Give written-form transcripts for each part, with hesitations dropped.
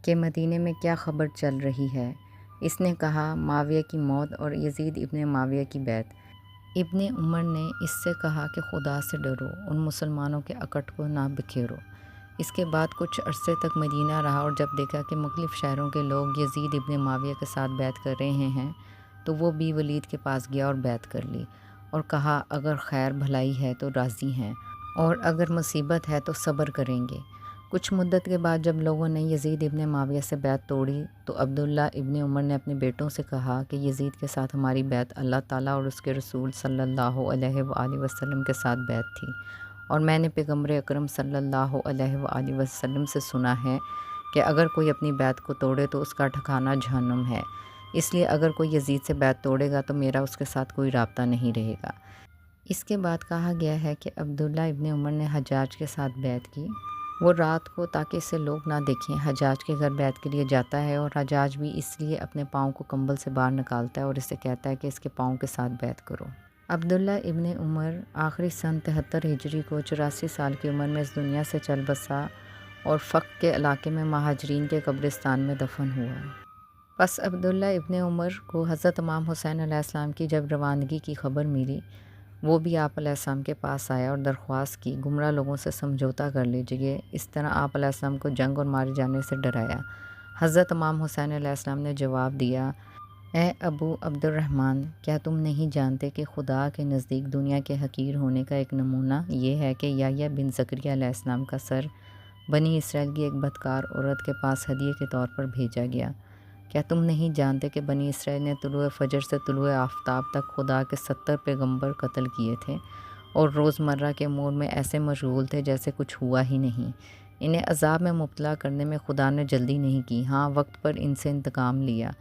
کہ مدینے میں کیا خبر چل رہی ہے۔ اس نے کہا معاویہ کی موت اور یزید ابن معاویہ کی بیعت۔ ابن عمر نے اس سے کہا کہ خدا سے ڈرو، ان مسلمانوں کے اکٹ کو نہ بکھیرو۔ اس کے بعد کچھ عرصے تک مدینہ رہا اور جب دیکھا کہ مختلف شہروں کے لوگ یزید ابن معاویہ کے ساتھ بیعت کر رہے ہیں تو وہ بھی ولید کے پاس گیا اور بیعت کر لی اور کہا اگر خیر بھلائی ہے تو راضی ہیں اور اگر مصیبت ہے تو صبر کریں گے۔ کچھ مدت کے بعد جب لوگوں نے یزید ابن معاویہ سے بیعت توڑی تو عبداللہ ابن عمر نے اپنے بیٹوں سے کہا کہ یزید کے ساتھ ہماری بیعت اللہ تعالیٰ اور اس کے رسول صلی اللہ علیہ وآلہ وسلم کے ساتھ بیعت تھی، اور میں نے پیغمبر اکرم صلی اللہ علیہ وآلہ وسلم سے سنا ہے کہ اگر کوئی اپنی بیعت کو توڑے تو اس کا ٹھکانہ جہنم ہے، اس لیے اگر کوئی یزید سے بیعت توڑے گا تو میرا اس کے ساتھ کوئی رابطہ نہیں رہے گا۔ اس کے بعد کہا گیا ہے کہ عبداللہ ابن عمر نے حجاج کے ساتھ بیعت کی، وہ رات کو تاکہ اسے لوگ نہ دیکھیں حجاج کے گھر بیعت کے لیے جاتا ہے، اور حجاج بھی اس لیے اپنے پاؤں کو کمبل سے باہر نکالتا ہے اور اسے کہتا ہے کہ اس کے پاؤں کے ساتھ بیعت کرو۔ عبداللہ ابن عمر آخری سن 73 ہجری کو 84 سال کی عمر میں اس دنیا سے چل بسا اور فق کے علاقے میں مہاجرین کے قبرستان میں دفن ہوا۔ پس عبداللہ ابن عمر کو حضرت امام حسین علیہ السلام کی جب روانگی کی خبر ملی، وہ بھی آپ علیہ السلام کے پاس آیا اور درخواست کی گمراہ لوگوں سے سمجھوتا کر لیجیے۔ اس طرح آپ علیہ السلام کو جنگ اور مارے جانے سے ڈرایا۔ حضرت امام حسین علیہ السلام نے جواب دیا، اے ابو عبد الرحمن، کیا تم نہیں جانتے کہ خدا کے نزدیک دنیا کے حقیر ہونے کا ایک نمونہ یہ ہے کہ یحییٰ بن زکریا علیہ السلام کا سر بنی اسرائیل کی ایک بدکار عورت کے پاس ہدیے کے طور پر بھیجا گیا؟ کیا تم نہیں جانتے کہ بنی اسرائیل نے طلوع فجر سے طلوع آفتاب تک خدا کے 70 پیغمبر قتل کیے تھے اور روزمرہ کے امور میں ایسے مشغول تھے جیسے کچھ ہوا ہی نہیں؟ انہیں عذاب میں مبتلا کرنے میں خدا نے جلدی نہیں کی، ہاں وقت پر ان سے انتقام لیا۔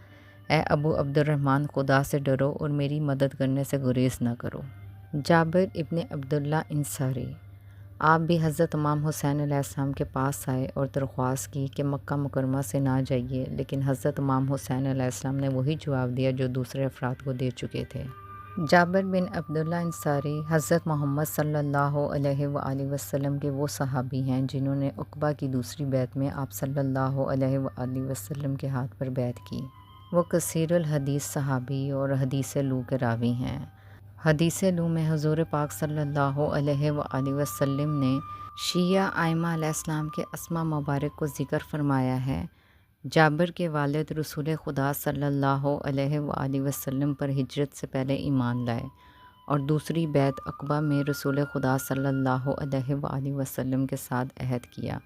اے ابو عبد الرحمن، خدا سے ڈرو اور میری مدد کرنے سے گریز نہ کرو۔ جابر ابن عبداللہ انصاری، آپ بھی حضرت امام حسین علیہ السلام کے پاس آئے اور درخواست کی کہ مکہ مکرمہ سے نہ جائیے، لیکن حضرت امام حسین علیہ السلام نے وہی جواب دیا جو دوسرے افراد کو دے چکے تھے۔ جابر بن عبداللہ انصاری حضرت محمد صلی اللہ علیہ وآلہ وسلم کے وہ صحابی ہیں جنہوں نے عقبہ کی دوسری بیعت میں آپ صلی اللہ علیہ وآلہ وسلم کے ہاتھ پر بیعت کی۔ وہ کثیر الحدیث صحابی اور حدیث لو کے راوی ہیں۔ حدیث لو میں حضور پاک صلی اللہ علیہ وآلہ وسلم نے شیعہ ائمہ علیہ السلام کے اسماء مبارک کو ذکر فرمایا ہے۔ جابر کے والد رسول خدا صلی اللہ علیہ وآلہ وسلم پر ہجرت سے پہلے ایمان لائے اور دوسری بیعت عقبہ میں رسول خدا صلی اللہ علیہ وآلہ وسلم کے ساتھ عہد کیا۔